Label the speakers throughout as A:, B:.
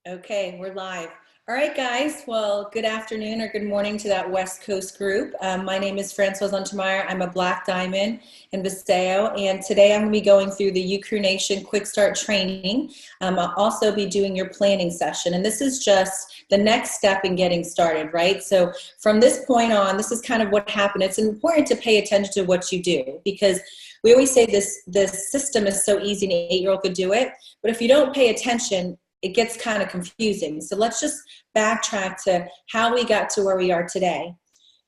A: Okay, we're live. All right, guys. Well, good afternoon or good morning to that West Coast group. My name is Francoise Untermeyer. I'm a Black Diamond in Viseo, and today I'm going to be going through the UCrew Nation Quick Start training. I'll also be doing your planning session, and this is just the next step in getting started, right? So from this point on, this is kind of what happened. It's important to pay attention to what you do because we always say this system is so easy, an 8-year-old could do it, but if you don't pay attention, it gets kind of confusing. So let's just backtrack to how we got to where we are today.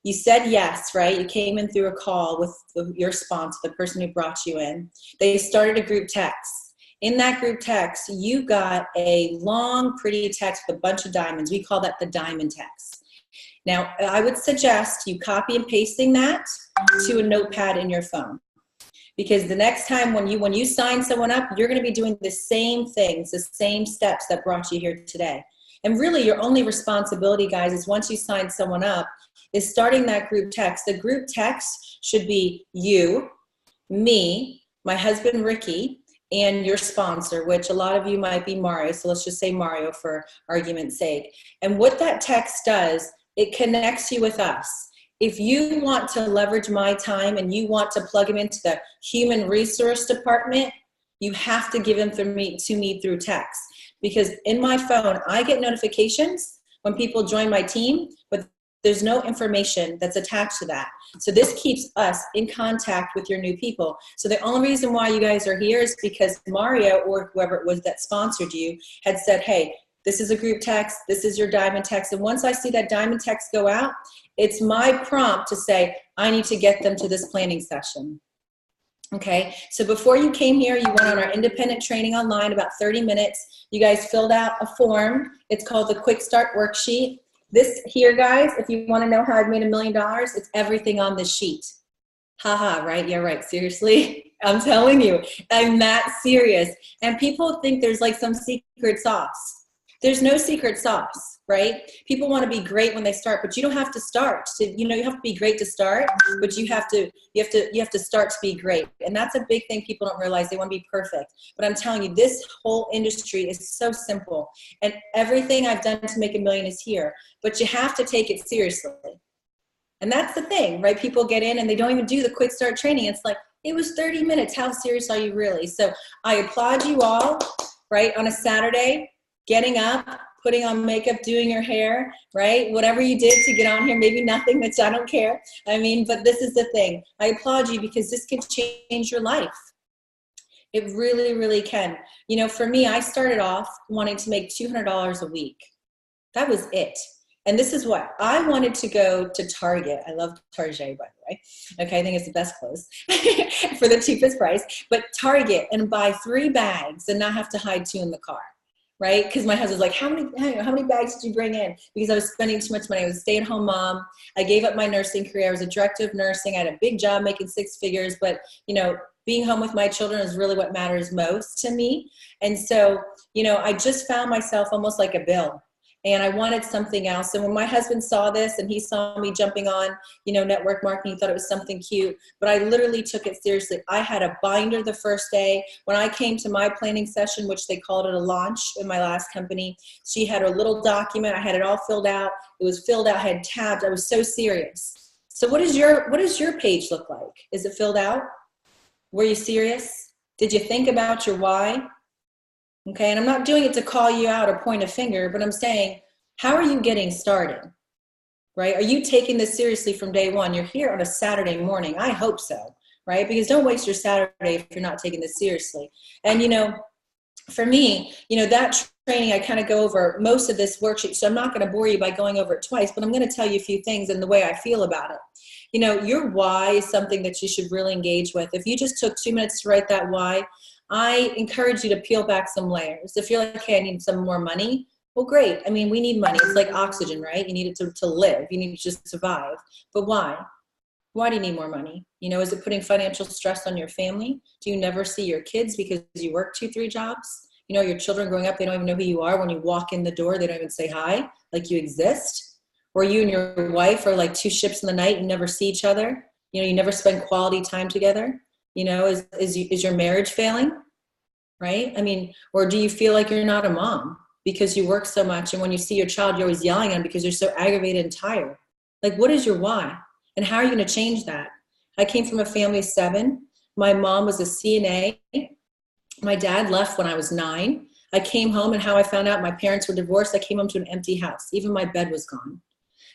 A: You said yes, right? You came in through a call with your sponsor, the person who brought you in. They started a group text. In that group text, you got a long, pretty text with a bunch of diamonds. We call that the diamond text. Now, I would suggest you copy and pasting that to a notepad in your phone. Because the next time when you sign someone up, you're going to be doing the same things, the same steps that brought you here today. And really, your only responsibility, guys, is once you sign someone up, is starting that group text. The group text should be you, me, my husband, Ricky, and your sponsor, which a lot of you might be Mario. So let's just say Mario for argument's sake. And what that text does, it connects you with us. If you want to leverage my time and you want to plug them into the human resource department, you have to give them to me through text. Because in my phone, I get notifications when people join my team, but there's no information that's attached to that. So this keeps us in contact with your new people. So the only reason why you guys are here is because Mario or whoever it was that sponsored you had said, hey, this is a group text, this is your diamond text. And once I see that diamond text go out, it's my prompt to say, I need to get them to this planning session. Okay, so before you came here, you went on our independent training online, about 30 minutes. You guys filled out a form. It's called the Quick Start Worksheet. This here, guys, if you want to know how I've made $1 million, it's everything on this sheet. Haha, right? Yeah, right. Seriously? I'm telling you, I'm that serious. And people think there's like some secret sauce. There's no secret sauce, right? People want to be great when they start, but you don't have to start. You have to be great to start, but you have to start to be great. And that's a big thing people don't realize. They want to be perfect. But I'm telling you, this whole industry is so simple. And everything I've done to make $1 million is here. But you have to take it seriously. And that's the thing, right? People get in and they don't even do the quick start training. It's like, it was 30 minutes. How serious are you really? So I applaud you all, right? On a Saturday, getting up, putting on makeup, doing your hair, right? Whatever you did to get on here, maybe nothing, which I don't care. I mean, but this is the thing. I applaud you because this can change your life. It really, really can. For me, I started off wanting to make $200 a week. That was it. And this is what I wanted to go to Target. I love Target, by the way. Okay, I think it's the best clothes for the cheapest price. But Target and buy 3 bags and not have to hide 2 in the car. Right? Because my husband's like, how many bags did you bring in? Because I was spending too much money. I was a stay-at-home mom. I gave up my nursing career. I was a director of nursing. I had a big job making 6 figures, but being home with my children is really what matters most to me. And so, I just found myself almost like a bill. And I wanted something else. And when my husband saw this and he saw me jumping on, network marketing, he thought it was something cute. But I literally took it seriously. I had a binder the first day. When I came to my planning session, which they called it a launch in my last company, she had a little document. I had it all filled out. It was filled out, I had tabs. I was so serious. So what does your page look like? Is it filled out? Were you serious? Did you think about your why? Okay, and I'm not doing it to call you out or point a finger, but I'm saying, how are you getting started, right? Are you taking this seriously from day one? You're here on a Saturday morning. I hope so, right? Because don't waste your Saturday if you're not taking this seriously. And, for me, that training, I kind of go over most of this worksheet, so I'm not going to bore you by going over it twice, but I'm going to tell you a few things and the way I feel about it. Your why is something that you should really engage with. If you just took 2 minutes to write that why, I encourage you to peel back some layers. If you're like, okay, I need some more money, well, great. I mean, we need money. It's like oxygen, right? You need it to live. You need to just survive. But why? Why do you need more money? Is it putting financial stress on your family? Do you never see your kids because you work 2-3 jobs? Your children growing up, they don't even know who you are. When you walk in the door, they don't even say hi, like you exist. Or you and your wife are like 2 ships in the night and never see each other. You never spend quality time together. Is your marriage failing, right? I mean, or do you feel like you're not a mom because you work so much. And when you see your child, you're always yelling at them because you're so aggravated and tired. Like, what is your why? And how are you going to change that? I came from a family of 7. My mom was a CNA. My dad left when I was 9. I came home, and how I found out my parents were divorced, I came home to an empty house. Even my bed was gone,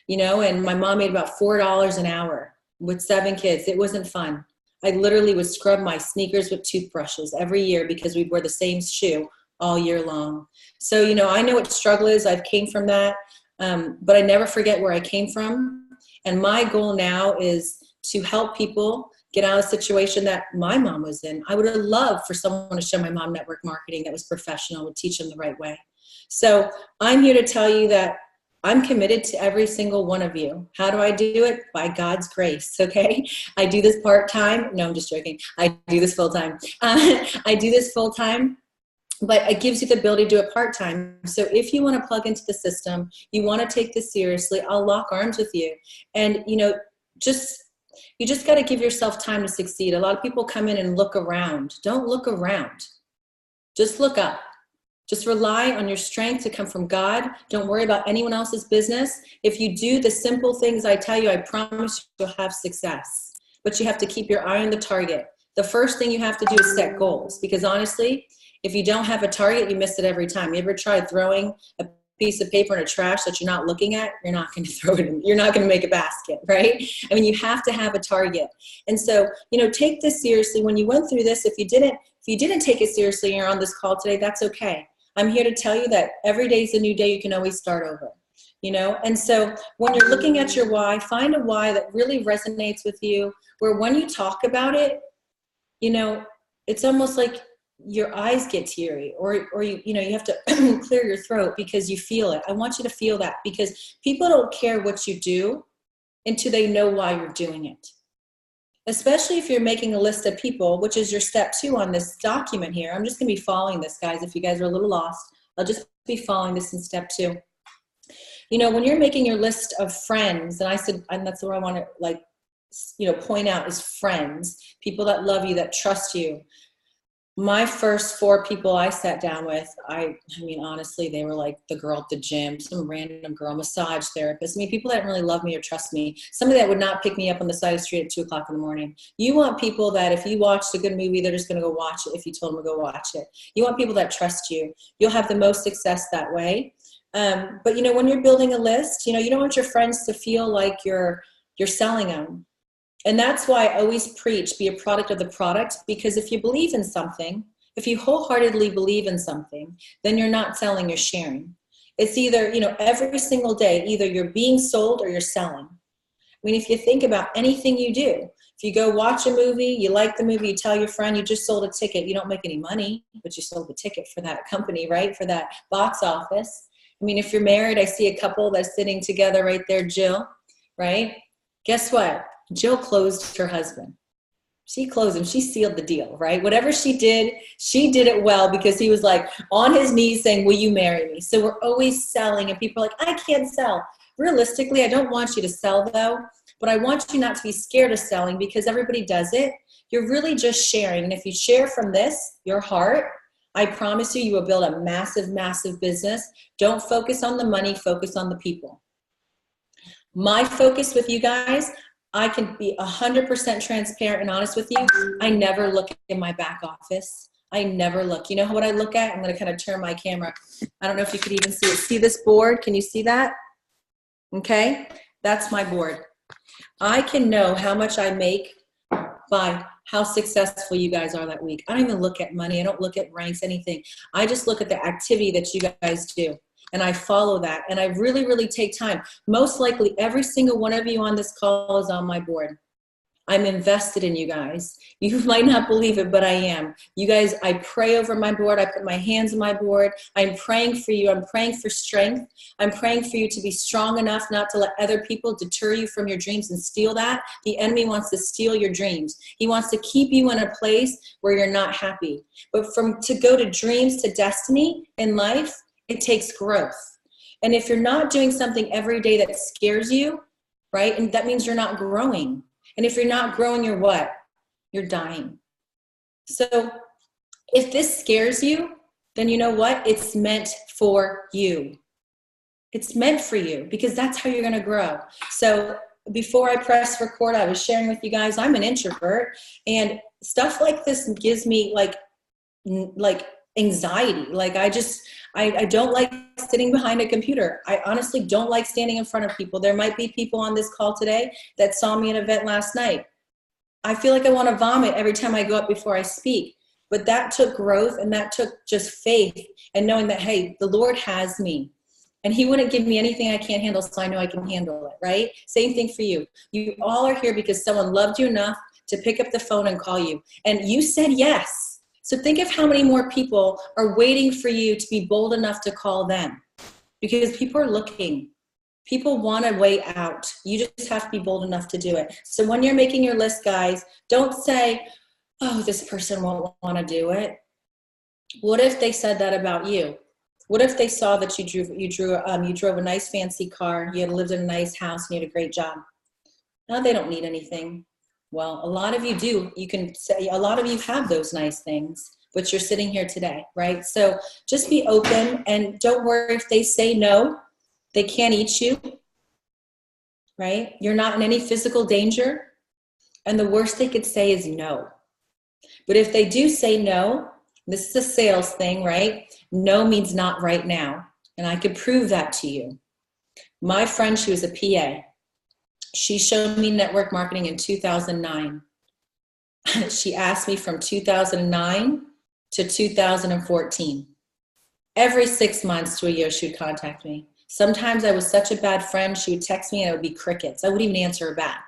A: you know, and my mom made about $4 an hour with 7 kids. It wasn't fun. I literally would scrub my sneakers with toothbrushes every year because we'd wear the same shoe all year long. So, you know, I know what struggle is. I've came from that, but I never forget where I came from. And my goal now is to help people get out of a situation that my mom was in. I would have loved for someone to show my mom network marketing that was professional, would teach them the right way. So I'm here to tell you that I'm committed to every single one of you. How do I do it? By God's grace, okay? I do this part-time. No, I'm just joking. I do this full-time. I do this full-time, but it gives you the ability to do it part-time. So if you want to plug into the system, you want to take this seriously, I'll lock arms with you. And, you know, you just got to give yourself time to succeed. A lot of people come in and look around. Don't look around. Just look up. Just rely on your strength to come from God. Don't worry about anyone else's business. If you do the simple things I tell you, I promise you'll have success. But you have to keep your eye on the target. The first thing you have to do is set goals. Because honestly, if you don't have a target, you miss it every time. You ever tried throwing a piece of paper in a trash that you're not looking at? You're not going to throw it in. You're not going to make a basket, right? I mean, you have to have a target. And so, you know, take this seriously. When you went through this, if you didn't take it seriously and you're on this call today, that's okay. I'm here to tell you that every day is a new day. You can always start over, you know? And so when you're looking at your why, find a why that really resonates with you, where when you talk about it, you know, it's almost like your eyes get teary, or you know, you have to clear your throat because you feel it. I want you to feel that, because people don't care what you do until they know why you're doing it. Especially if you're making a list of people, which is your step 2 on this document here. I'm just going to be following this, guys. If you guys are a little lost, I'll just be following this in step 2. You know, when you're making your list of friends, and I said, and that's what I want to, like, you know, point out is friends, people that love you, that trust you. My first 4 people I sat down with, I mean, honestly, they were like the girl at the gym, some random girl, massage therapist. I mean, people that didn't really love me or trust me. Somebody that would not pick me up on the side of the street at 2 o'clock in the morning. You want people that if you watched a good movie, they're just going to go watch it if you told them to go watch it. You want people that trust you. You'll have the most success that way. But, you know, when you're building a list, you know, you don't want your friends to feel like you're selling them. And that's why I always preach, be a product of the product, because if you believe in something, if you wholeheartedly believe in something, then you're not selling, you're sharing. It's either, you know, every single day, either you're being sold or you're selling. I mean, if you think about anything you do, if you go watch a movie, you like the movie, you tell your friend you just sold a ticket, you don't make any money, but you sold the ticket for that company, right? For that box office. I mean, if you're married, I see a couple that's sitting together right there, Jill, right? Guess what? Jill closed her husband. She closed him. She sealed the deal, right? Whatever she did it well, because he was like on his knees saying, will you marry me? So we're always selling, and people are like, I can't sell. Realistically, I don't want you to sell though, but I want you not to be scared of selling, because everybody does it. You're really just sharing. And if you share from this, your heart, I promise you, you will build a massive, massive business. Don't focus on the money, focus on the people. My focus with you guys, I can be 100% transparent and honest with you. I never look in my back office. I never look. You know what I look at? I'm going to kind of turn my camera. I don't know if you could even see it. See this board? Can you see that? Okay. That's my board. I can know how much I make by how successful you guys are that week. I don't even look at money. I don't look at ranks, anything. I just look at the activity that you guys do. And I follow that. And I really, really take time. Most likely every single one of you on this call is on my board. I'm invested in you guys. You might not believe it, but I am. You guys, I pray over my board. I put my hands on my board. I'm praying for you. I'm praying for strength. I'm praying for you to be strong enough not to let other people deter you from your dreams and steal that. The enemy wants to steal your dreams. He wants to keep you in a place where you're not happy. But to go to dreams to destiny in life, it takes growth. And if you're not doing something every day that scares you, right? And that means you're not growing. And if you're not growing, you're what? You're dying. So if this scares you, then you know what? It's meant for you. It's meant for you because that's how you're going to grow. So before I press record, I was sharing with you guys, I'm an introvert, and stuff like this gives me like anxiety. Like I don't like sitting behind a computer. I honestly don't like standing in front of people. There might be people on this call today that saw me at an event last night. I feel like I want to vomit every time I go up before I speak. But that took growth, and that took just faith and knowing that, hey, the Lord has me. And he wouldn't give me anything I can't handle, so I know I can handle it, right? Same thing for you. You all are here because someone loved you enough to pick up the phone and call you. And you said yes. So think of how many more people are waiting for you to be bold enough to call them. Because people are looking. People want a way out. You just have to be bold enough to do it. So when you're making your list, guys, don't say, oh, this person won't want to do it. What if they said that about you? What if they saw that you drove a nice fancy car, you had lived in a nice house, and you had a great job? No, they don't need anything. Well, a lot of you do. You can say a lot of you have those nice things, but you're sitting here today, right? So just be open, and don't worry if they say no. They can't eat you, right? You're not in any physical danger, and the worst they could say is no. But if they do say no, this is a sales thing, right? No means not right now. And I could prove that to you. My friend, she was a PA. She showed me network marketing in 2009. She asked me from 2009 to 2014. Every 6 months to a year, she would contact me. Sometimes I was such a bad friend, she would text me and it would be crickets. I wouldn't even answer her back.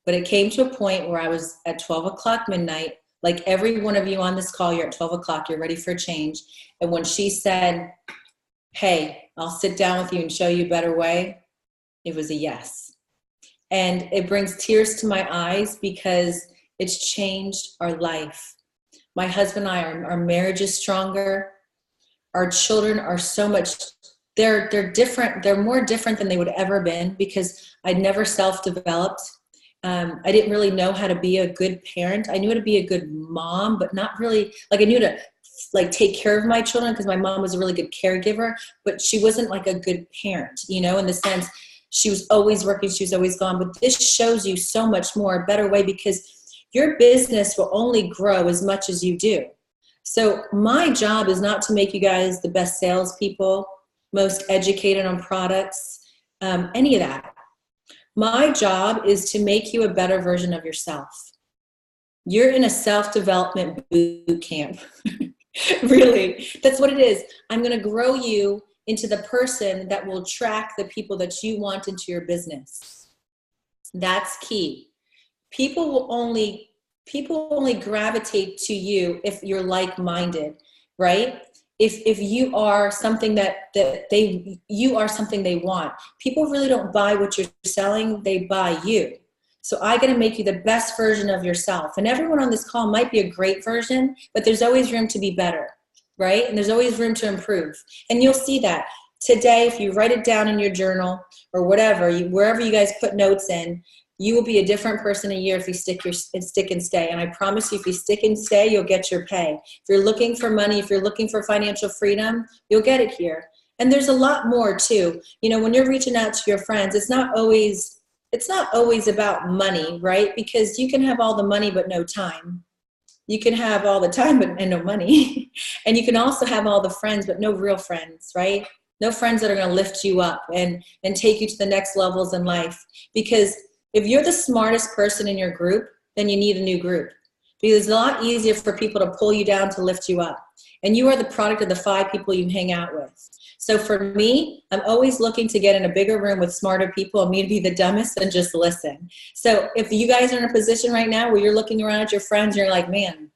A: But it came to a point where I was at 12 o'clock midnight. Like every one of you on this call, you're at 12 o'clock, you're ready for a change. And when she said, hey, I'll sit down with you and show you a better way, it was a yes. And it brings tears to my eyes because it's changed our life. My husband and I, our marriage is stronger. Our children are so much, they're different. They're more different than they would ever been because I'd never self-developed. I didn't really know how to be a good parent. I knew how to be a good mom, but not really, like I knew to like take care of my children because my mom was a really good caregiver, but she wasn't like a good parent, you know, in the sense she was always working, she was always gone. But this shows you so much more, a better way, because your business will only grow as much as you do. So my job is not to make you guys the best salespeople, most educated on products, any of that. My job is to make you a better version of yourself. You're in a self-development boot camp. Really, that's what it is. I'm going to grow you into the person that will attract the people that you want into your business. That's key. People will only gravitate to you if you're like-minded, right? If you are something you are something they want. People really don't buy what you're selling, they buy you. So I got to make you the best version of yourself. And everyone on this call might be a great version, but there's always room to be better, right? And there's always room to improve. And you'll see that today, if you write it down in your journal or whatever, wherever you guys put notes in, you will be a different person a year if you stick and stay. And I promise you, if you stick and stay, you'll get your pay. If you're looking for money, if you're looking for financial freedom, you'll get it here. And there's a lot more too. You know, when you're reaching out to your friends, it's not always about money, right? Because you can have all the money but no time. You can have all the time and no money. And you can also have all the friends but no real friends, right? No friends that are going to lift you up and take you to the next levels in life. Because if you're the smartest person in your group, then you need a new group. Because it's a lot easier for people to pull you down to lift you up. And you are the product of the 5 people you hang out with. So for me, I'm always looking to get in a bigger room with smarter people and me to be the dumbest and just listen. So if you guys are in a position right now where you're looking around at your friends, you're like, man,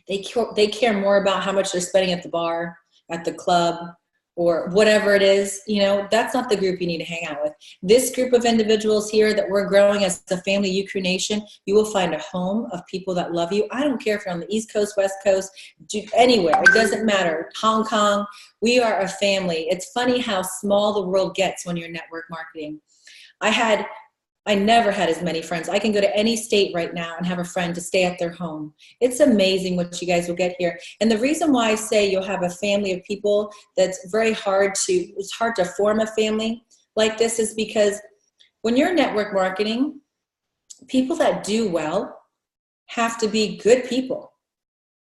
A: they care more about how much they're spending at the bar, at the club, or whatever it is, you know, that's not the group you need to hang out with. This group of individuals here that we're growing as the family U-Crew Nation, you will find a home of people that love you. I don't care if you're on the East Coast, West Coast, anywhere. It doesn't matter. Hong Kong, we are a family. It's funny how small the world gets when you're network marketing. I had I never had as many friends. I can go to any state right now and have a friend to stay at their home. It's amazing what you guys will get here. And the reason why I say you'll have a family of people that's very hard to, it's hard to form a family like this is because when you're network marketing, people that do well have to be good people,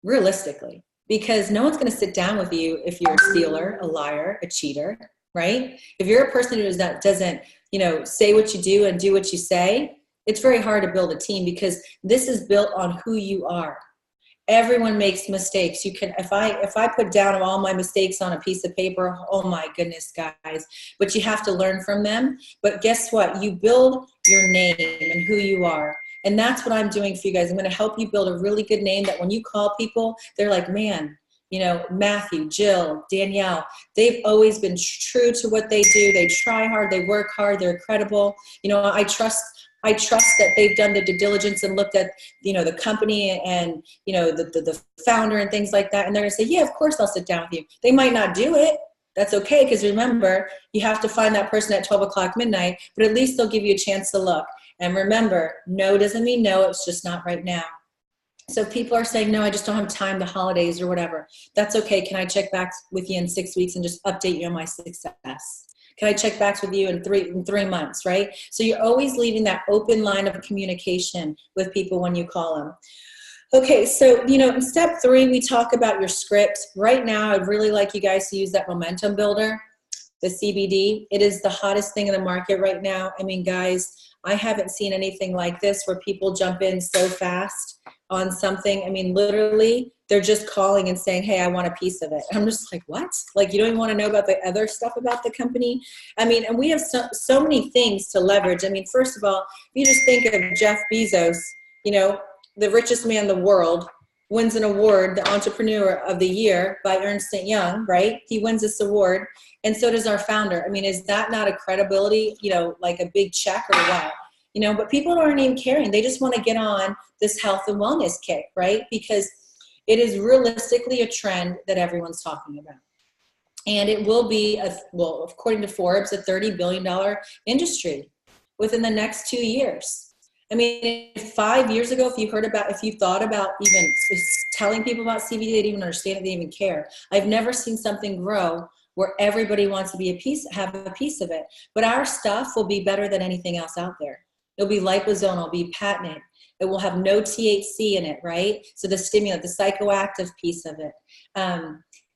A: realistically, because no one's going to sit down with you if you're a stealer, a liar, a cheater, right? If you're a person who doesn't, say what you do and do what you say, it's very hard to build a team because this is built on who you are. Everyone makes mistakes. You can, if I put down all my mistakes on a piece of paper, oh my goodness, guys, but you have to learn from them. But guess what? You build your name and who you are. And that's what I'm doing for you guys. I'm going to help you build a really good name that when you call people, they're like, man, Matthew, Jill, Danielle, they've always been true to what they do. They try hard, they work hard, they're credible. I trust that they've done the due diligence and looked at, the company and, the founder and things like that. And they're going to say, yeah, of course I'll sit down with you. They might not do it. That's okay. Because remember, you have to find that person at 12 o'clock midnight, but at least they'll give you a chance to look. And remember, no doesn't mean no. It's just not right now. So people are saying, no, I just don't have time, the holidays or whatever. That's okay. Can I check back with you in 6 weeks and just update you on my success? Can I check back with you in three months, right? So you're always leaving that open line of communication with people when you call them. Okay, so, in step 3, we talk about your script. Right now, I'd really like you guys to use that momentum builder, the CBD. It is the hottest thing in the market right now. I mean, guys, I haven't seen anything like this where people jump in so fast on something. I mean, literally, they're just calling and saying, hey, I want a piece of it. I'm just like, what? Like, you don't even want to know about the other stuff about the company? I mean, and we have so many things to leverage. I mean, first of all, if you just think of Jeff Bezos, the richest man in the world, wins an award, the Entrepreneur of the Year by Ernst & Young, right? He wins this award, and so does our founder. I mean, is that not a credibility, like a big check or what? But people aren't even caring. They just want to get on this health and wellness kick, right? Because it is realistically a trend that everyone's talking about. And it will be, according to Forbes, a $30 billion industry within the next 2 years. I mean, 5 years ago, if you thought about even telling people about CBD, they didn't even understand it, they didn't even care. I've never seen something grow where everybody wants to have a piece of it. But our stuff will be better than anything else out there. It'll be liposome, it'll be patented. It will have no THC in it, right? So the stimulant, the psychoactive piece of it.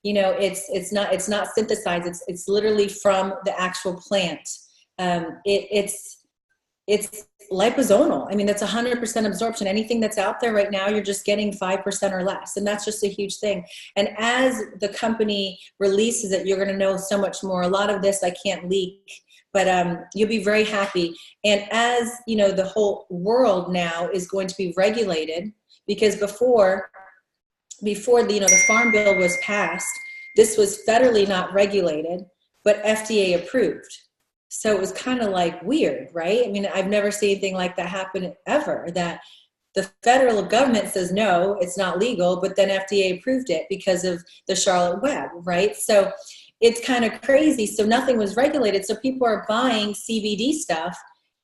A: It's not synthesized. It's literally from the actual plant. It's liposomal. I mean, that's 100% absorption. Anything that's out there right now, you're just getting 5% or less. And that's just a huge thing. And as the company releases it, you're going to know so much more. A lot of this I can't leak, but you'll be very happy. And as the whole world now is going to be regulated, because before the Farm Bill was passed, this was federally not regulated, but FDA approved. So it was kind of like weird, right? I mean, I've never seen anything like that happen ever, that the federal government says, no, it's not legal, but then FDA approved it because of the Charlotte Web, right? So it's kind of crazy. So nothing was regulated. So people are buying CBD stuff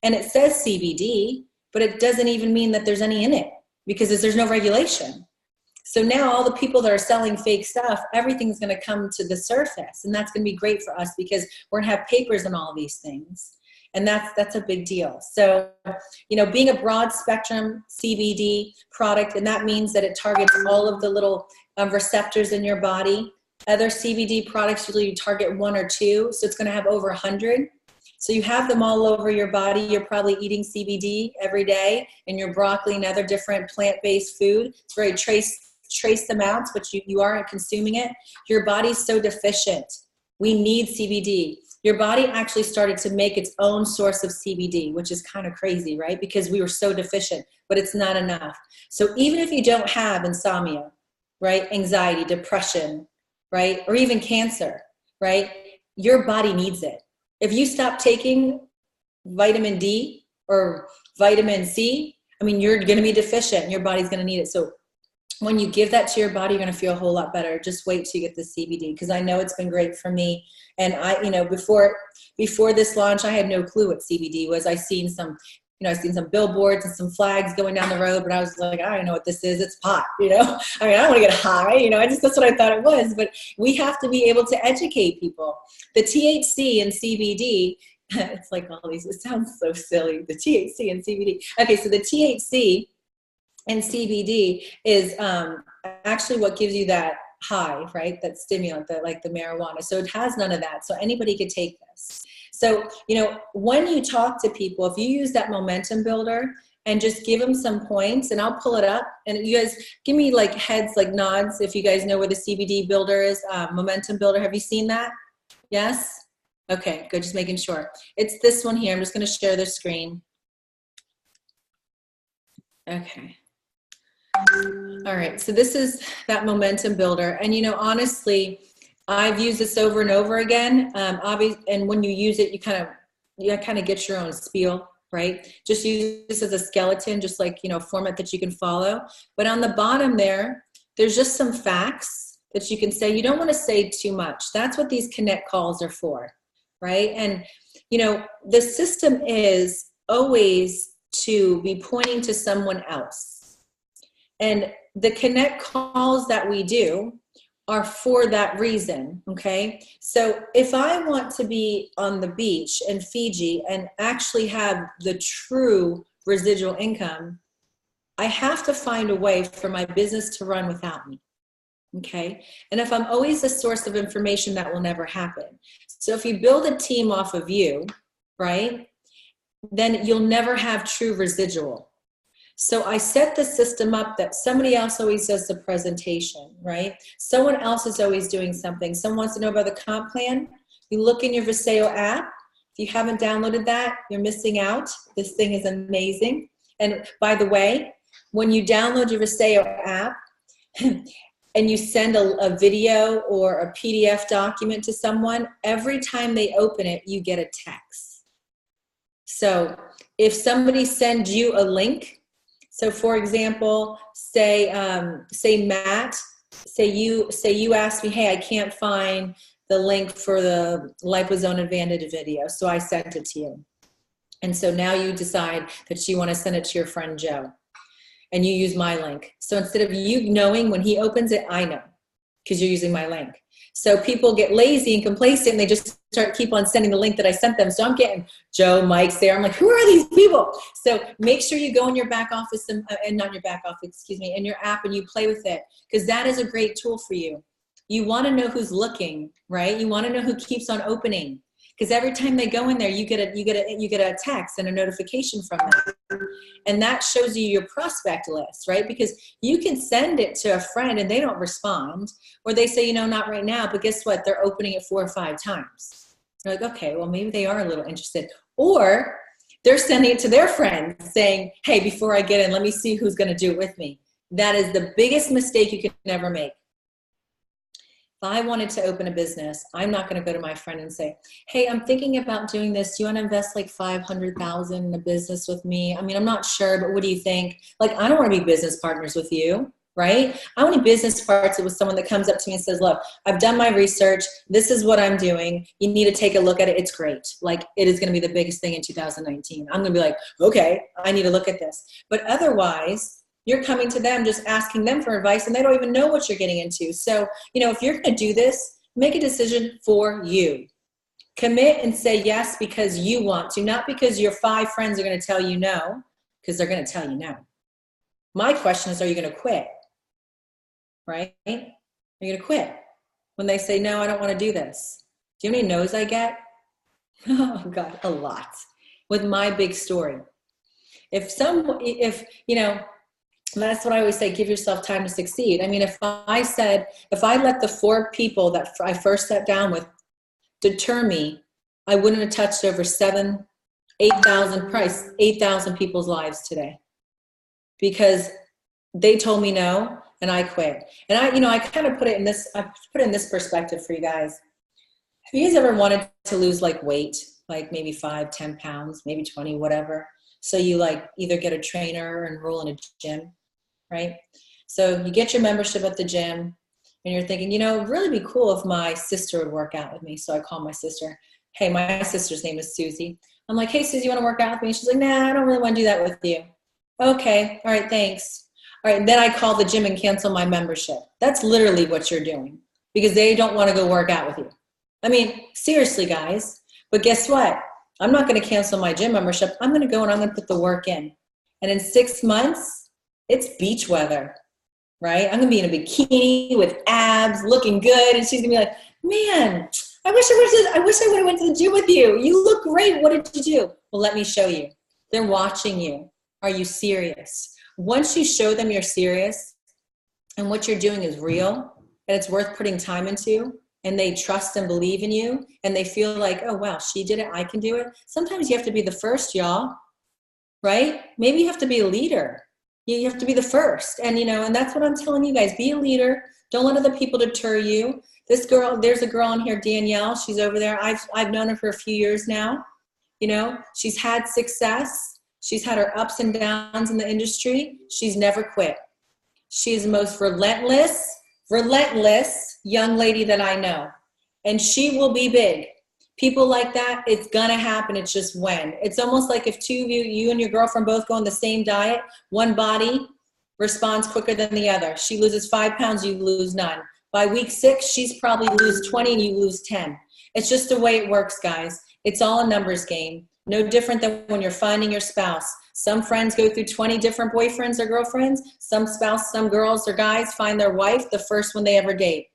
A: and it says CBD, but it doesn't even mean that there's any in it because there's no regulation. So now all the people that are selling fake stuff, everything's going to come to the surface. And that's going to be great for us because we're going to have papers on all of these things. And that's a big deal. So, being a broad spectrum CBD product, and that means that it targets all of the little receptors in your body. Other CBD products usually target 1 or 2. So it's going to have over 100. So you have them all over your body. You're probably eating CBD every day in your broccoli and other different plant-based food. It's very trace amounts, but you aren't consuming it. Your body's so deficient. We need CBD. Your body actually started to make its own source of CBD, which is kind of crazy, right? Because we were so deficient, but it's not enough. So even if you don't have insomnia, right? Anxiety, depression, right? Or even cancer, right? Your body needs it. If you stop taking vitamin D or vitamin C, I mean, you're going to be deficient and your body's going to need it. So when you give that to your body, you're going to feel a whole lot better. Just wait till you get the CBD, because I know it's been great for me. And I, before this launch, I had no clue what CBD was. I seen some, I seen some billboards and some flags going down the road, but I was like, I don't know what this is. It's pot, I mean, I don't want to get high, that's what I thought it was. But we have to be able to educate people. The THC and CBD, it's like all these, it sounds so silly, the THC and CBD. Okay, so the THC and CBD is actually what gives you that high, right? That stimulant, that like the marijuana. So it has none of that. So anybody could take this. So, when you talk to people, if you use that momentum builder and just give them some points, and I'll pull it up, and you guys give me like heads, like nods, if you guys know where the CBD builder is, momentum builder. Have you seen that? Yes? Okay, good, just making sure. It's this one here. I'm just gonna share the screen. Okay. All right, so this is that momentum builder. And honestly, I've used this over and over again. And when you use it, you kind of get your own spiel, right? Just use this as a skeleton, just like, format that you can follow. But on the bottom there's just some facts that you can say. You don't want to say too much. That's what these connect calls are for, right? And, the system is always to be pointing to someone else. And the connect calls that we do are for that reason, okay? So if I want to be on the beach in Fiji and actually have the true residual income, I have to find a way for my business to run without me, okay? And if I'm always a source of information, that will never happen. So if you build a team off of you, right, then you'll never have true residual. So I set the system up that somebody else always does the presentation, right? Someone else is always doing something. Someone wants to know about the comp plan. You look in your Viseo app. If you haven't downloaded that, you're missing out. This thing is amazing. And by the way, when you download your Viseo app and you send a video or a PDF document to someone, every time they open it, you get a text. So if somebody sends you a link, so for example, say Matt, say you asked me, hey, I can't find the link for the liposome advantage video, so I sent it to you. And so now you decide that you want to send it to your friend Joe, and you use my link. So instead of you knowing when he opens it, I know, because you're using my link. So people get lazy and complacent, and they just keep on sending the link that I sent them. So I'm getting Joe, Mike's there. I'm like, who are these people? So make sure you go in your back office and not your back office, excuse me, in your app, and you play with it, because that is a great tool for you. You want to know who's looking, right? You want to know who keeps on opening, because every time they go in there, you get a text and a notification from them, and that shows you your prospect list, right? Because you can send it to a friend and they don't respond, or they say, not right now, but guess what? They're opening it 4 or 5 times. You're like, okay, well, maybe they are a little interested, or they're sending it to their friends saying, hey, before I get in, let me see who's going to do it with me. That is the biggest mistake you can ever make. If I wanted to open a business, I'm not going to go to my friend and say, hey, I'm thinking about doing this. Do you want to invest like $500,000 in a business with me? I mean, I'm not sure, but what do you think? Like, I don't want to be business partners with you, right? I want to be business partners with someone that comes up to me and says, look, I've done my research. This is what I'm doing. You need to take a look at it. It's great. Like, it is going to be the biggest thing in 2019. I'm going to be like, okay, I need to look at this. But otherwise, you're coming to them, just asking them for advice, and they don't even know what you're getting into. So, if you're going to do this, make a decision for you. Commit and say yes because you want to, not because your 5 friends are going to tell you no, because they're going to tell you no. My question is, are you going to quit? Right? Are you going to quit when they say, no, I don't want to do this? Do you know how many no's I get? Oh, God, a lot. With my big story. That's what I always say, give yourself time to succeed. I mean, if I let the 4 people that I first sat down with deter me, I wouldn't have touched over 8,000 people's lives today, because they told me no and I quit. And I kind of put it in this perspective for you guys. Have you guys ever wanted to lose like weight, like maybe 5, 10 pounds, maybe 20, whatever? So you like either get a trainer or enroll in a gym, right? So you get your membership at the gym and you're thinking, you know, it'd really be cool if my sister would work out with me. So I call my sister. Hey, my sister's name is Susie. I'm like, hey, Susie, you want to work out with me? She's like, nah, I don't really want to do that with you. Okay. All right. Thanks. All right. And then I call the gym and cancel my membership. That's literally what you're doing because they don't want to go work out with you. I mean, seriously, guys. But guess what? I'm not going to cancel my gym membership. I'm going to go and I'm going to put the work in. And in 6 months, it's beach weather, right? I'm going to be in a bikini with abs, looking good. And she's going to be like, man, I wish I would have went to the gym with you. You look great. What did you do? Well, let me show you. They're watching you. Are you serious? Once you show them you're serious and what you're doing is real and it's worth putting time into, and they trust and believe in you, and they feel like, oh, wow, she did it, I can do it. Sometimes you have to be the first, y'all, right? Maybe you have to be a leader. You have to be the first. And, you know, and that's what I'm telling you guys. Be a leader. Don't let other people deter you. This girl, there's a girl on here, Danielle. She's over there. I've known her for a few years now. You know, she's had success. She's had her ups and downs in the industry. She's never quit. She's the most relentless young lady that I know. And she will be big. People like that, it's gonna happen. It's just when. It's almost like if two of you and your girlfriend both go on the same diet, one body responds quicker than the other. She loses 5 pounds, you lose none. By week 6, she's probably lose 20 and you lose 10. It's just the way it works, guys. It's all a numbers game. No different than when you're finding your spouse. Some friends go through 20 different boyfriends or girlfriends. Some girls or guys find their wife the first one they ever date.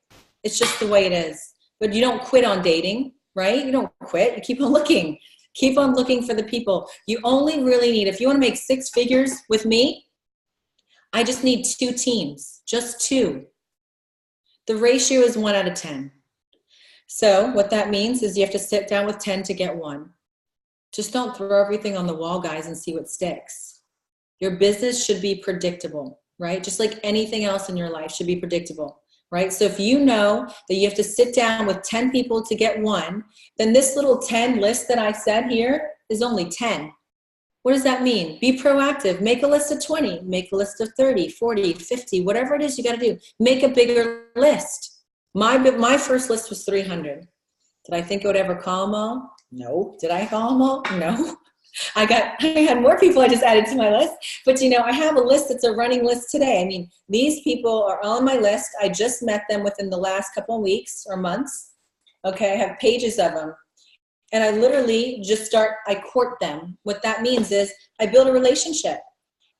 A: It's just the way it is. But you don't quit on dating, right? You don't quit. You keep on looking. Keep on looking for the people. You only really need, if you want to make 6 figures with me, I just need 2 teams, just 2. The ratio is 1 out of 10. So what that means is you have to sit down with 10 to get 1. Just don't throw everything on the wall, guys, and see what sticks. Your business should be predictable, right? Just like anything else in your life should be predictable, right? So if you know that you have to sit down with 10 people to get 1, then this little 10 list that I said here is only 10. What does that mean? Be proactive. Make a list of 20. Make a list of 30, 40, 50, whatever it is you got to do. Make a bigger list. My first list was 300. Did I think I would ever call them all? No. Did I call them all? No. I had more people I just added to my list. But, you know, I have a list that's a running list today. I mean, these people are on my list. I just met them within the last couple of weeks or months. Okay, I have pages of them. And I literally just I court them. What that means is I build a relationship.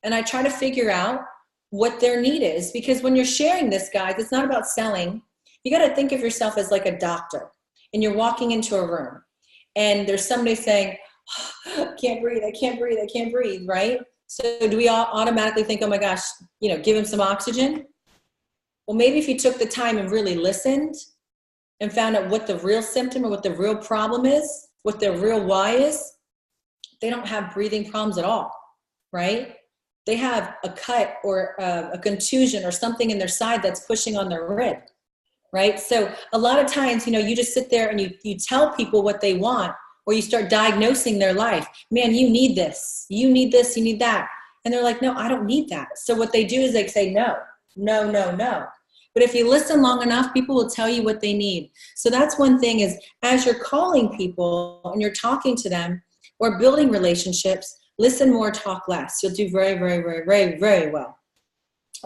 A: And I try to figure out what their need is. Because when you're sharing this, guys, it's not about selling. You got to think of yourself as like a doctor. And you're walking into a room. And there's somebody saying, oh, can't breathe, I can't breathe, I can't breathe, right? So do we all automatically think, oh my gosh, you know, give him some oxygen? Well, maybe if you took the time and really listened and found out what the real symptom or what the real problem is, what their real why is, they don't have breathing problems at all, right? They have a cut or a contusion or something in their side that's pushing on their rib. Right? So a lot of times, you know, you just sit there and you tell people what they want, or you start diagnosing their life. Man, you need this, you need this, you need that. And they're like, no, I don't need that. So what they do is they say, no, no, no, no. But if you listen long enough, people will tell you what they need. So that's one thing is as you're calling people and you're talking to them or building relationships, listen more, talk less. You'll do very, very, very, very, very well.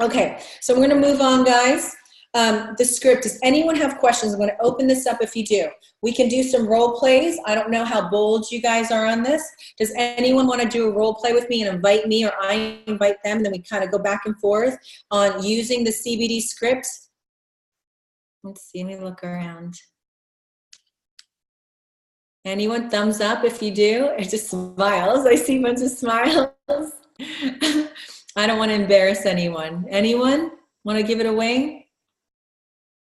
A: Okay, so we're going to move on, guys. The script, does anyone have questions? I'm going to open this up if you do. We can do some role plays. I don't know how bold you guys are on this. Does anyone want to do a role play with me and invite me or I invite them, and then we kind of go back and forth on using the CBD script? Let's see, let me look around. Anyone? Thumbs up if you do. It just smiles. I see a bunch of smiles. I don't want to embarrass anyone. Anyone want to give it away?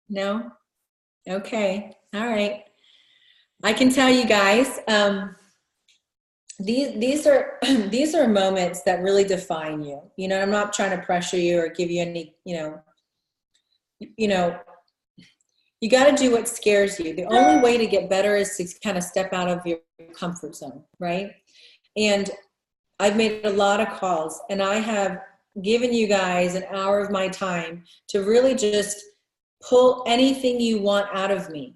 A: No? Okay. All right. I can tell you guys, these are moments that really define you. You know, I'm not trying to pressure you or give you any, you know, you got to do what scares you. The only way to get better is to kind of step out of your comfort zone, right? And I've made a lot of calls, and I have given you guys an hour of my time to really just pull anything you want out of me.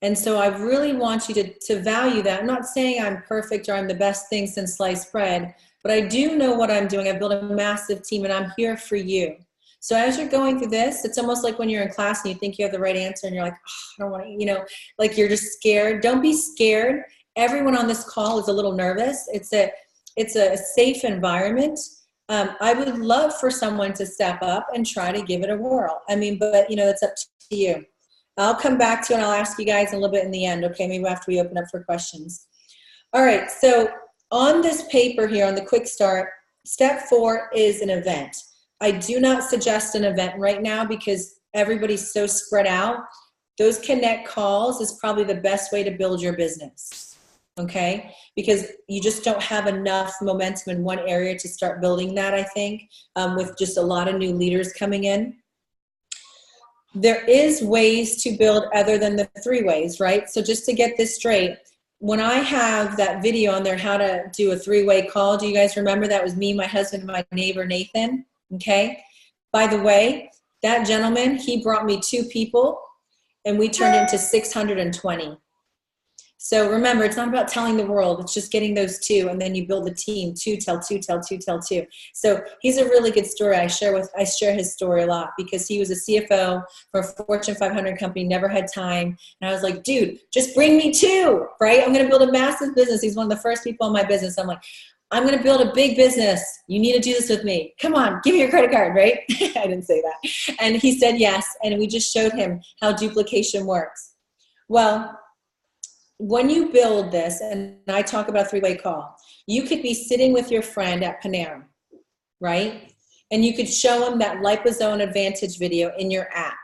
A: And so I really want you to value that. I'm not saying I'm perfect or I'm the best thing since sliced bread, but I do know what I'm doing. I've built a massive team and I'm here for you. So as you're going through this, it's almost like when you're in class and you think you have the right answer and you're like, oh, I don't want to, you know, like you're just scared. Don't be scared. Everyone on this call is a little nervous. It's a safe environment. I would love for someone to step up and try to give it a whirl. I mean, but you know, it's up to you. I'll come back to it and I'll ask you guys a little bit in the end, okay? Maybe after we open up for questions. All right, so on this paper here, on the quick start, step 4 is an event. I do not suggest an event right now because everybody's so spread out. Those connect calls is probably the best way to build your business, okay? Because you just don't have enough momentum in one area to start building that, I think, with just a lot of new leaders coming in. There is ways to build other than the 3 ways, right? So just to get this straight, when I have that video on there, how to do a 3-way call, do you guys remember that was me, my husband, and my neighbor, Nathan? Okay. By the way, that gentleman, he brought me 2 people and we turned into 620. So remember, it's not about telling the world, it's just getting those 2, and then you build the team, 2, tell 2, tell 2, tell 2. So he's a really good story. I share his story a lot because he was a CFO for a Fortune 500 company, never had time. And I was like, dude, just bring me 2, right? I'm going to build a massive business. He's one of the first people in my business. I'm like, I'm going to build a big business. You need to do this with me. Come on, give me your credit card, right? I didn't say that. And he said yes. And we just showed him how duplication works. Well, when you build this, and I talk about a 3-way call, you could be sitting with your friend at Panera, right? And you could show them that liposome advantage video in your app.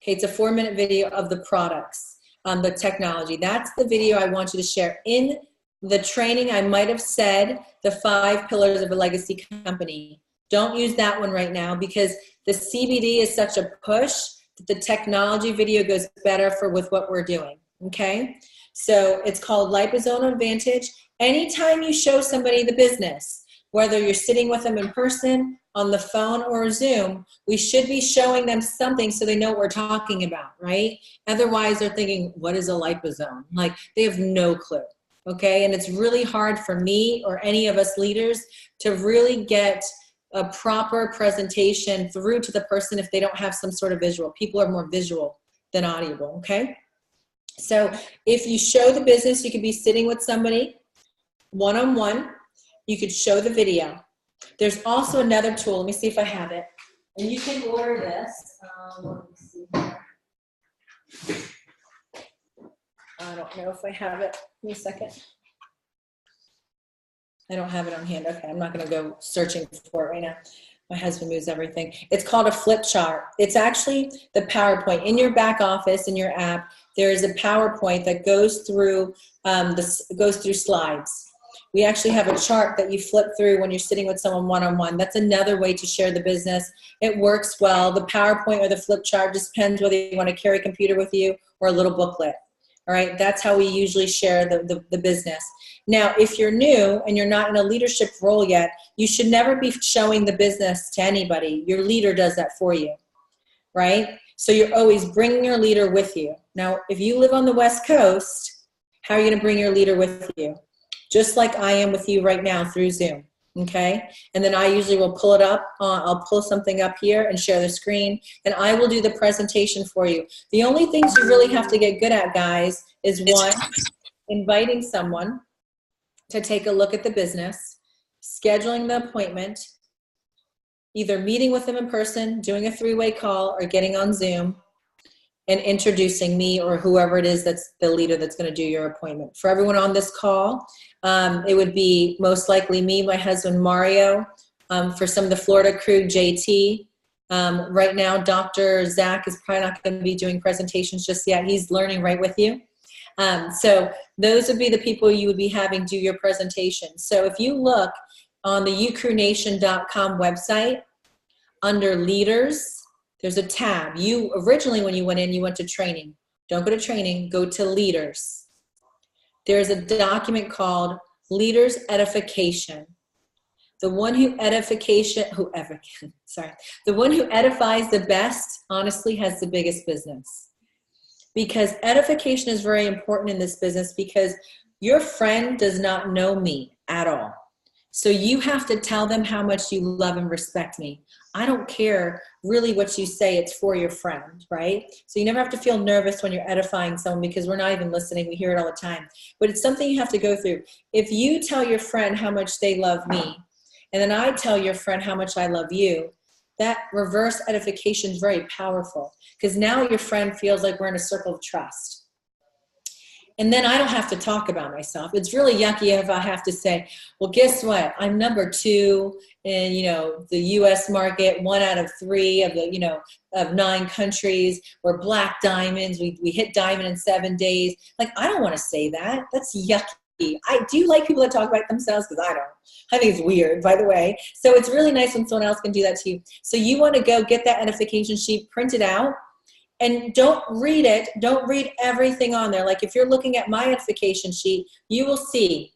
A: Okay, it's a 4-minute video of the products, the technology. That's the video I want you to share. In the training, I might have said the 5 pillars of a legacy company. Don't use that one right now because the CBD is such a push that the technology video goes better with what we're doing. Okay, so it's called liposome advantage. Anytime you show somebody the business, whether you're sitting with them in person, on the phone, or Zoom, we should be showing them something so they know what we're talking about, right? Otherwise, they're thinking, what is a liposome? Like, they have no clue, okay? And it's really hard for me or any of us leaders to really get a proper presentation through to the person if they don't have some sort of visual. People are more visual than audible, okay? So if you show the business, you could be sitting with somebody one-on-one. You could show the video. There's also another tool. Let me see if I have it. And you can order this. Let me see here. I don't know if I have it. Give me a second. I don't have it on hand. Okay, I'm not going to go searching for it right now. My husband moves everything. It's called a flip chart. It's actually the PowerPoint. In your back office, in your app, there is a PowerPoint that goes through slides. We actually have a chart that you flip through when you're sitting with someone one-on-one. That's another way to share the business. It works well. The PowerPoint or the flip chart just depends whether you want to carry a computer with you or a little booklet. All right, that's how we usually share the business. Now, if you're new and you're not in a leadership role yet, you should never be showing the business to anybody. Your leader does that for you, right? So you're always bringing your leader with you. Now, if you live on the West Coast, how are you going to bring your leader with you? Just like I am with you right now through Zoom, okay? And then I usually will pull it up. I'll pull something up here and share the screen, and I will do the presentation for you. The only things you really have to get good at, guys, is 1, inviting someone to take a look at the business, scheduling the appointment, either meeting with them in person, doing a 3-way call, or getting on Zoom, and introducing me or whoever it is that's the leader that's going to do your appointment. For everyone on this call, it would be most likely me, my husband Mario, for some of the Florida crew, JT. Right now, Dr. Zach is probably not going to be doing presentations just yet. He's learning right with you. So those would be the people you would be having do your presentation. So if you look on the ucrewNation.com website, under leaders, there's a tab. You originally, when you went in, you went to training. Don't go to training, go to leaders. There's a document called Leaders Edification. The one who the one who edifies the best, honestly, has the biggest business. Because edification is very important in this business, because your friend does not know me at all. So you have to tell them how much you love and respect me. I don't care really what you say, it's for your friend, right? So you never have to feel nervous when you're edifying someone, because we're not even listening. We hear it all the time. But it's something you have to go through. If you tell your friend how much they love me, and then I tell your friend how much I love you, that reverse edification is very powerful, because now your friend feels like we're in a circle of trust. And then I don't have to talk about myself. It's really yucky if I have to say, well, guess what? I'm number 2 in, the US market, 1 out of 3 of the, of 9 countries. We're black diamonds. We hit diamond in 7 days. Like, I don't want to say that. That's yucky. I do like people that talk about themselves, because I don't. I think it's weird, by the way. So it's really nice when someone else can do that to you. So you want to go get that edification sheet, print it out, and don't read it. Don't read everything on there. Like, if you're looking at my edification sheet, you will see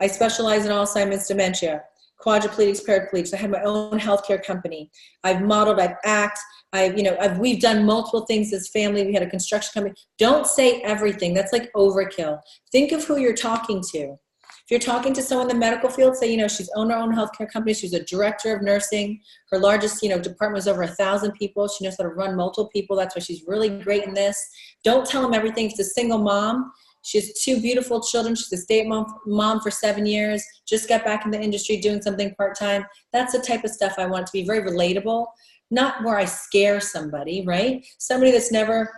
A: I specialize in Alzheimer's, dementia, quadriplegics, paraplegics. I have my own healthcare company. I've modeled, I've we've done multiple things as family. We had a construction company. Don't say everything. That's like overkill. Think of who you're talking to. If you're talking to someone in the medical field, say, she's owned her own healthcare company. She's a director of nursing. Her largest, department is over 1,000 people. She knows how to run multiple people. That's why she's really great in this. Don't tell them everything. She's a single mom. She has 2 beautiful children. She's a stay-at-home mom for 7 years. Just got back in the industry doing something part-time. That's the type of stuff I want to be very relatable, not where I scare somebody, right? Somebody that's never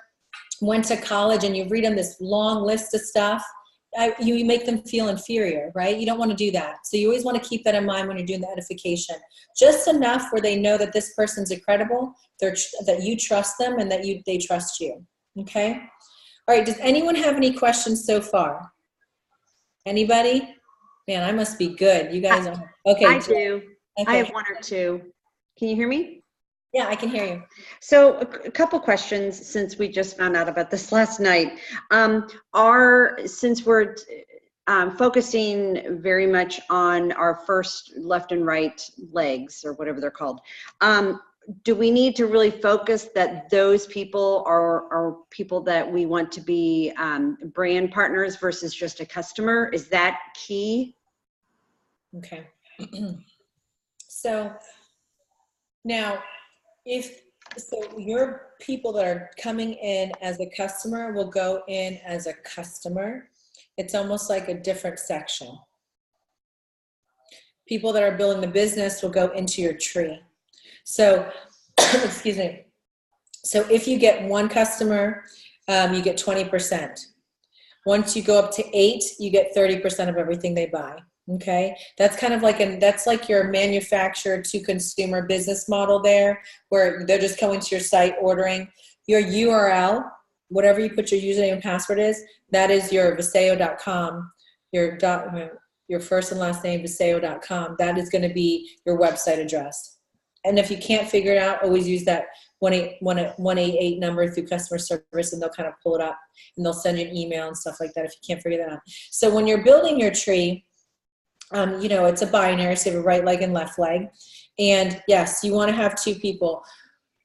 A: went to college, and you read them this long list of stuff. You make them feel inferior, right? You don't want to do that. So you always want to keep that in mind when you're doing the edification. Just enough where they know that this person's incredible, that you trust them, and that they trust you. Okay? All right, does anyone have any questions so far? Anybody? Man, I must be good. You guys are okay.
B: I do.
A: Okay.
B: I have 1 or 2. Can you hear me?
A: Yeah, I can hear you.
B: So a couple questions, since we just found out about this last night. Since we're focusing very much on our first left and right legs, or whatever they're called, do we need to really focus that those people are people that we want to be brand partners versus just a customer? Is that key?
A: Okay. So now, your people that are coming in as a customer will go in as a customer. It's almost like a different section. People that are building the business will go into your tree. So, excuse me. So if you get 1 customer, you get 20%. Once you go up to 8, you get 30% of everything they buy. Okay, that's kind of like that's like your manufacturer to consumer business model there, where they're just going to your site, ordering. Your URL, whatever you put your username and password is, that is your Viseo.com, your first and last name, Viseo.com. That is going to be your website address. And if you can't figure it out, always use that 188 number through customer service, and they'll kind of pull it up, and they'll send you an email and stuff like that if you can't figure that out. So when you're building your tree, it's a binary, so you have a right leg and left leg. And yes, you want to have 2 people.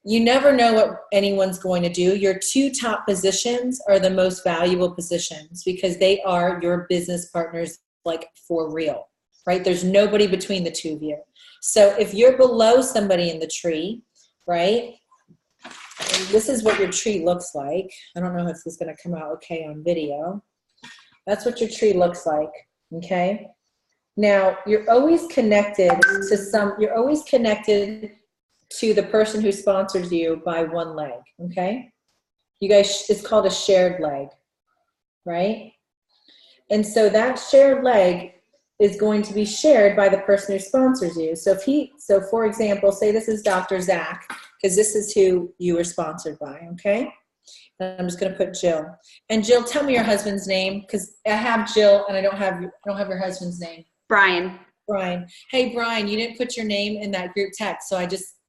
A: You never know what anyone's going to do. Your 2 top positions are the most valuable positions, because they are your business partners, like for real, right? There's nobody between the 2 of you. So if you're below somebody in the tree, right? And this is what your tree looks like. I don't know if this is going to come out okay on video. That's what your tree looks like, okay? Now, you're always connected to the person who sponsors you by 1 leg, okay? You guys, it's called a shared leg, right? And so that shared leg is going to be shared by the person who sponsors you. So for example, say this is Dr. Zach, because this is who you were sponsored by, okay? And I'm just going to put Jill. And Jill, tell me your husband's name, because I have Jill and I don't have your husband's name.
B: Brian.
A: Hey, Brian, you didn't put your name in that group text, so I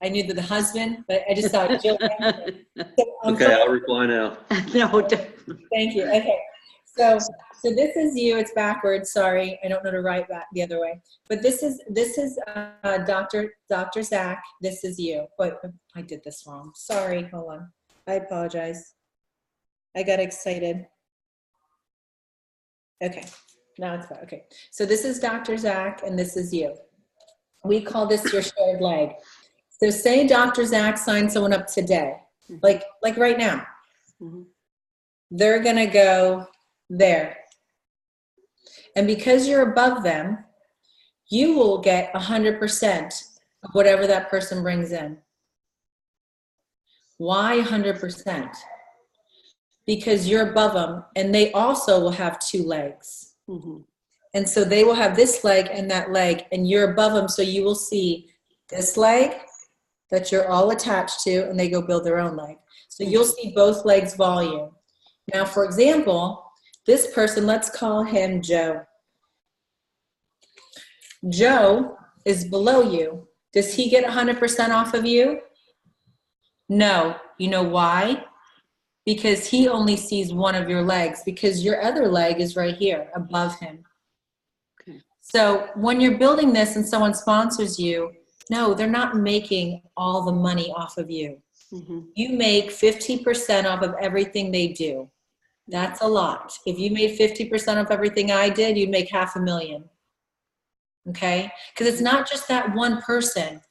A: knew that the husband, but I just thought Jill.
C: So, okay, I'll reply now.
B: No.
A: Thank you. Okay. So this is you. It's backwards. Sorry, I don't know to write that the other way. But this is Dr. Zach. This is you. But I did this wrong. Sorry. Hold on. I apologize. I got excited. Okay. Now it's fine. Okay. So this is Dr. Zach, and this is you. We call this your shared leg. So say Dr. Zach signed someone up today, like right now.
B: Mhm.
A: They're gonna go there. And because you're above them, you will get 100% of whatever that person brings in. Why 100%? Because you're above them, and they also will have two legs.
B: Mm-hmm.
A: And so they will have this leg and that leg, and you're above them, so you will see this leg that you're all attached to, and they go build their own leg. So you'll see both legs volume. Now, for example, this person, let's call him Joe. Joe is below you. Does he get 100% off of you? No. You know why? Because he only sees one of your legs, because your other leg is right here above him.
B: Okay.
A: So when you're building this and someone sponsors you, no, they're not making all the money off of you.
B: Mm-hmm.
A: You make 50% off of everything they do. That's a lot. If you made 50% of everything I did, you'd make $500,000. Okay? Because it's not just that one person.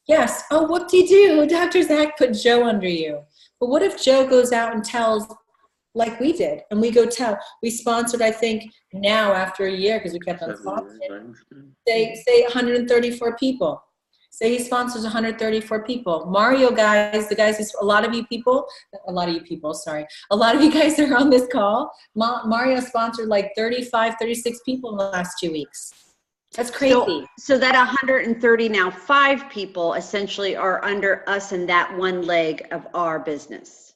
A: Yes, oh, whoop-de-doo, Dr. Zach put Joe under you. But what if Joe goes out and tells, like we did, and we go tell, we sponsored, I think, now after a year, because we kept on sponsoring, say 134 people. Say he sponsors 134 people. Mario guys, the guys, a lot of you guys that are on this call, Mario sponsored like 35, 36 people in the last 2 weeks. That's crazy.
B: So that 130 now, 5 people essentially are under us in that one leg of our business.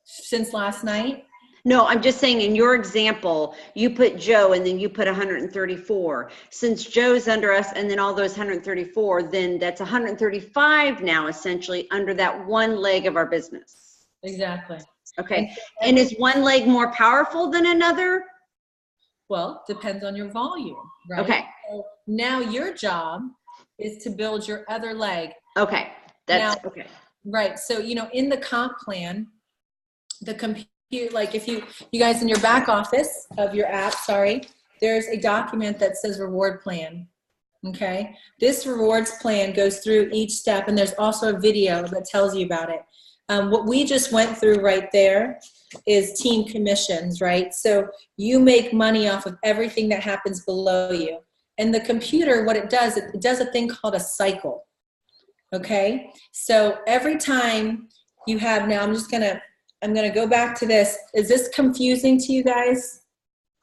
A: Since last night?
B: No, I'm just saying in your example, you put Joe and then you put 134. Since Joe's under us and then all those 134, then that's 135 now essentially under that one leg of our business.
A: Exactly.
B: Okay. And is one leg more powerful than another?
A: Well, depends on your volume, right?
B: Okay.
A: So now your job is to build your other leg.
B: Okay. That's now, okay.
A: Right. So, in the comp plan, the computer, like if you guys in your back office of your app, there's a document that says reward plan. Okay. This rewards plan goes through each step, and there's also a video that tells you about it. What we just went through right there is team commissions, right? So you make money off of everything that happens below you. And the computer, what it does a thing called a cycle. Okay. So every time you have, now I'm going to go back to this. Is this confusing to you guys?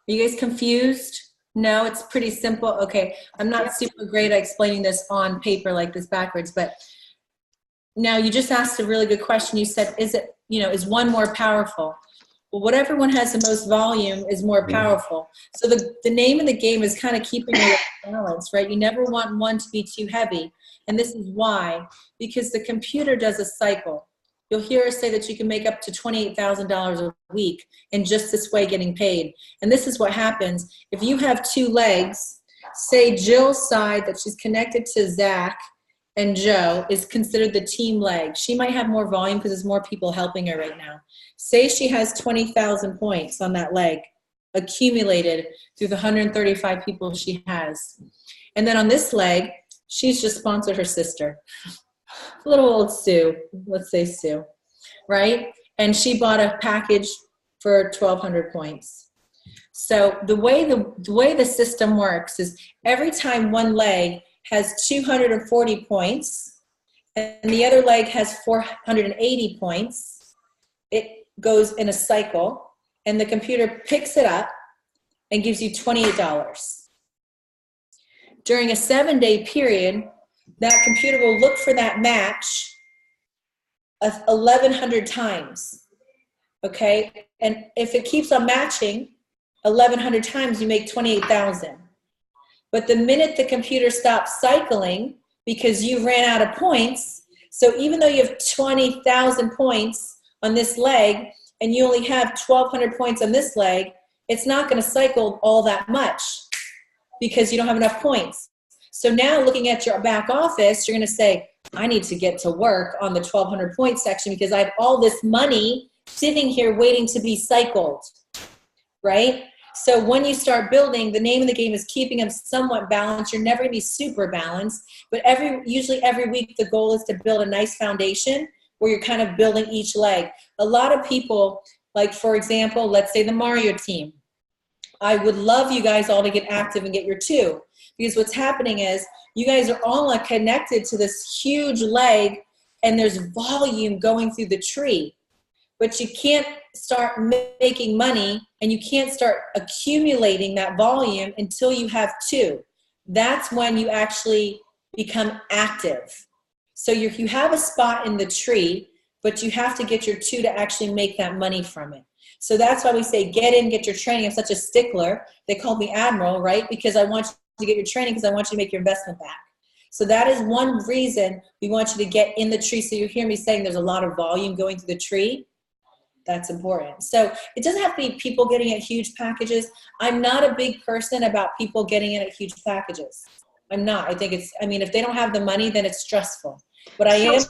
A: Are you guys confused? No, it's pretty simple. Okay. I'm not super great at explaining this on paper like this backwards, but now you just asked a really good question. You said, is one more powerful? Well, whatever one has the most volume is more powerful. So the name of the game is kind of keeping it balanced, right? You never want one to be too heavy. And this is why, because the computer does a cycle. You'll hear us say that you can make up to $28,000 a week in just this way getting paid. And this is what happens. If you have 2 legs, say Jill's side that she's connected to Zach and Joe is considered the team leg. She might have more volume because there's more people helping her right now. Say she has 20,000 points on that leg accumulated through the 135 people she has. And then on this leg, she's just sponsored her sister. Little old Sue, let's say Sue, right? And she bought a package for 1,200 points. So the way the system works is every time one leg has 240 points and the other leg has 480 points, it goes in a cycle, and the computer picks it up and gives you $28. During a 7-day period, that computer will look for that match 1,100 times, okay? And if it keeps on matching 1,100 times, you make 28,000. But the minute the computer stops cycling because you ran out of points, so even though you have 20,000 points on this leg and you only have 1,200 points on this leg, it's not going to cycle all that much because you don't have enough points. So now looking at your back office, you're going to say, I need to get to work on the 1,200 point section because I have all this money sitting here waiting to be cycled, right? So when you start building, the name of the game is keeping them somewhat balanced. You're never going to be super balanced, but usually every week the goal is to build a nice foundation where you're kind of building each leg. A lot of people, like for example, let's say the Mario team. I would love you guys all to get active and get your 2, because what's happening is you guys are all connected to this huge leg and there's volume going through the tree. But you can't start making money and you can't start accumulating that volume until you have 2. That's when you actually become active. So you have a spot in the tree, but you have to get your 2 to actually make that money from it. So that's why we say get in, get your training. I'm such a stickler. They call me Admiral, right? Because I want you to get your training because I want you to make your investment back. So that is one reason we want you to get in the tree. So you hear me saying there's a lot of volume going through the tree. That's important. So it doesn't have to be people getting at huge packages. I'm not a big person about people getting in at huge packages. I'm not. I think if they don't have the money, then it's stressful. But I am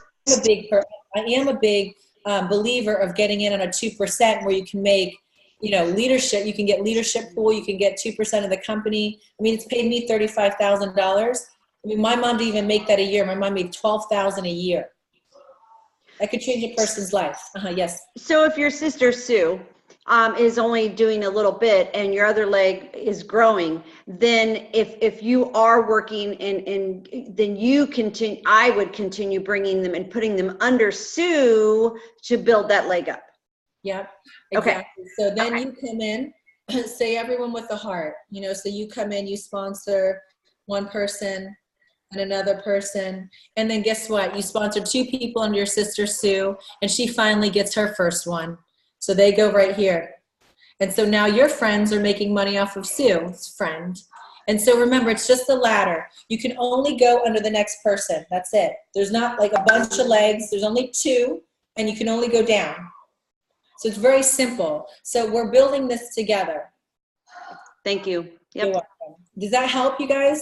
A: a big believer of getting in on a 2% where you can make, leadership. You can get leadership pool. You can get 2% of the company. It's paid me $35,000. My mom didn't even make that a year. My mom made $12,000 a year. That could change a person's life. Yes.
B: So if your sister Sue is only doing a little bit and your other leg is growing, then if you are working and then you continue, I would continue bringing them and putting them under Sue to build that leg up.
A: Yep. Exactly.
B: Okay.
A: So then you come in, say everyone with the heart, so you come in, you sponsor one person and another person, and then guess what? You sponsor 2 people under your sister Sue, and she finally gets her first one. So they go right here. And so now your friends are making money off of Sue's friend. And so remember, it's just the ladder. You can only go under the next person. That's it. There's not like a bunch of legs. There's only 2, and you can only go down. So it's very simple. So we're building this together.
B: Thank you. Yep.
A: You're welcome. Does that help you guys?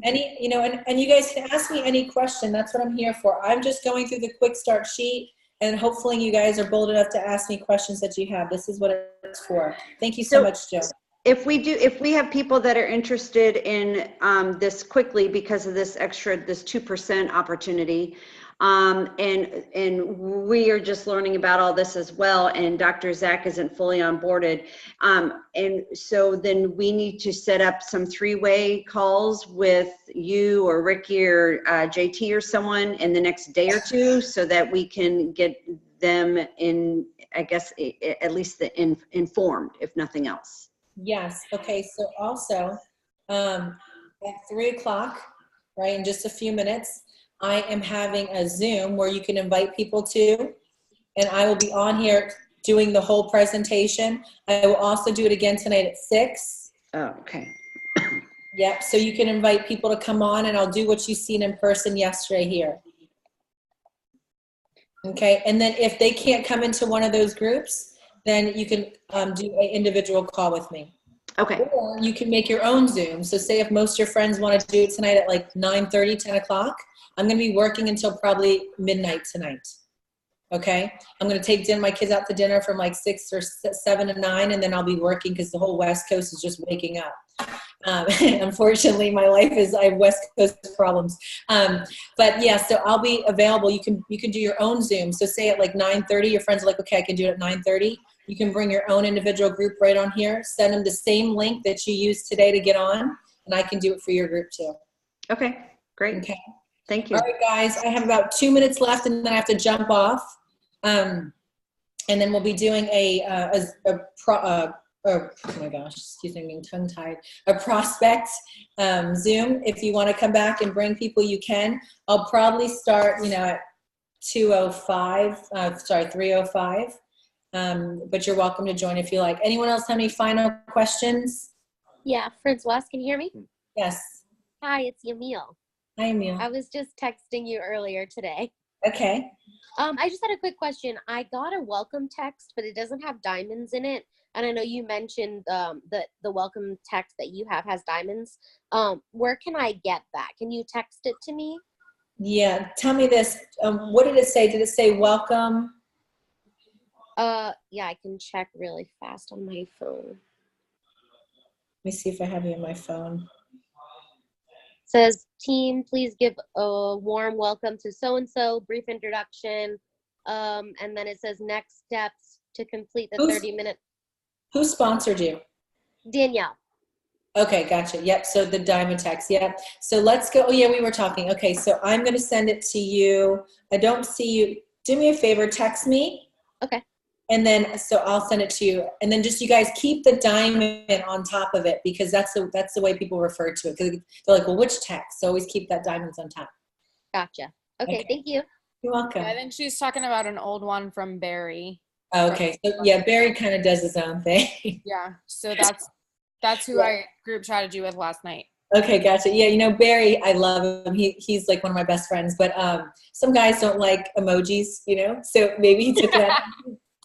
A: Any, and you guys can ask me any question. That's what I'm here for. I'm just going through the quick start sheet, and hopefully you guys are bold enough to ask me questions that you have. This is what it's for. Thank you so much, Joe.
B: If we have people that are interested in this quickly because of this 2% opportunity, and we are just learning about all this as well, and Dr. Zach isn't fully onboarded, and so then we need to set up some 3-way calls with you or Ricky or JT or someone in the next day or 2 so that we can get them in, I guess, at least informed, if nothing else.
A: Yes. Okay. So also at 3 o'clock, right, in just a few minutes, I am having a Zoom where you can invite people to, and I will be on here doing the whole presentation. I will also do it again tonight at 6.
B: Oh, okay.
A: Yep. So you can invite people to come on, and I'll do what you've seen in person yesterday here. Okay. And then if they can't come into one of those groups, then you can do an individual call with me.
B: Okay.
A: Or you can make your own Zoom. So say if most of your friends want to do it tonight at like 9:30, 10 o'clock, I'm going to be working until probably midnight tonight. Okay. I'm going to take my kids out to dinner from like 6 or 7 to 9, and then I'll be working because the whole West Coast is just waking up. Unfortunately, my life is, I have West Coast problems. But yeah, so I'll be available. You can do your own Zoom. So say at like 9:30, your friends are like, okay, I can do it at 9:30. You can bring your own individual group right on here. Send them the same link that you used today to get on, and I can do it for your group too.
B: Okay, great.
A: Okay.
B: Thank you.
A: All right, guys, I have about 2 minutes left, and then I have to jump off. And then we'll be doing oh my gosh, excuse me, I'm being tongue-tied. A prospect Zoom. If you want to come back and bring people, you can. I'll probably start, at 3:05. But you're welcome to join if you like. Anyone else have any final questions?
C: Yeah, Francoise, can you hear me?
A: Yes.
C: Hi, it's Yamil.
A: Hi, Emil.
C: I was just texting you earlier today.
A: Okay.
C: I just had a quick question. I got a welcome text, but it doesn't have diamonds in it. And I know you mentioned the welcome text that you have has diamonds. Where can I get that? Can you text it to me?
A: Yeah, tell me this. What did it say? Did it say welcome?
C: Yeah, I can check really fast on my phone.
A: Let me see if I have you on my phone.
C: Says, team, please give a warm welcome to so-and-so, brief introduction. And then it says next steps to complete the 30-minute.
A: Who sponsored you?
C: Danielle.
A: Okay, gotcha. Yep, so the diamond text, yep. So let's go. Oh yeah, we were talking. Okay, so I'm gonna send it to you. I don't see you. Do me a favor, text me.
C: Okay.
A: And then, so I'll send it to you. And then just you guys keep the diamond on top of it, because that's the way people refer to it. Because they're like, well, which text? So always keep that diamonds on top.
C: Gotcha. Okay, thank you.
A: You're welcome.
D: Yeah, I think she's talking about an old one from Barry.
A: Okay, so yeah, Barry kind of does his own thing.
D: Yeah, so that's who I group chatted you with last night.
A: Okay, gotcha. Yeah, you know, Barry, I love him. He's like one of my best friends, but some guys don't like emojis, you know, so maybe he took that.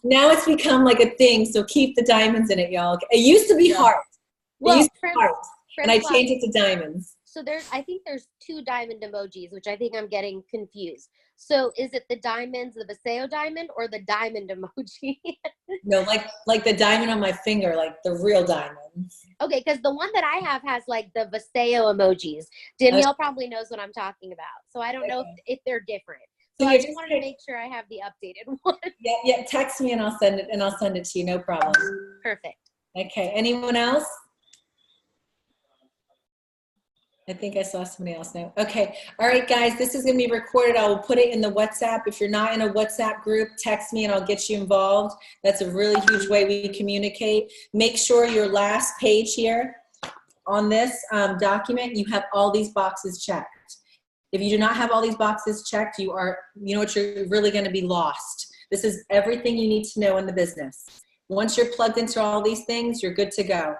A: Now it's become like a thing, so keep the diamonds in it, y'all. It used to be heart.
C: Well,
A: it used to be heart, and I changed it to diamonds.
C: So I think there's 2 diamond emojis, which I think I'm getting confused. So is it the diamonds, the Viseo diamond, or the diamond emoji?
A: No, like the diamond on my finger, like the real diamonds.
C: Okay, because the one that I have has like the Viseo emojis. Danielle probably knows what I'm talking about. So I don't know if they're different. So I just wanted to make sure I have the updated one.
A: Yeah, text me and I'll send it to you, no problem.
C: Perfect.
A: Okay, anyone else? I think I saw somebody else now. Okay, all right, guys, this is gonna be recorded. I will put it in the WhatsApp. If you're not in a WhatsApp group, text me and I'll get you involved. That's a really huge way we communicate. Make sure your last page here on this document, you have all these boxes checked. If you do not have all these boxes checked, you know what, you're really gonna be lost. This is everything you need to know in the business. Once you're plugged into all these things, you're good to go.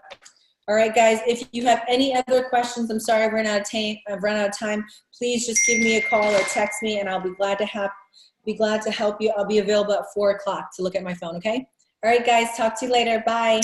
A: All right, guys, if you have any other questions, I'm sorry I've run out of time. Please just give me a call or text me and I'll be glad to help you. I'll be available at 4 o'clock to look at my phone, okay? All right, guys, talk to you later. Bye.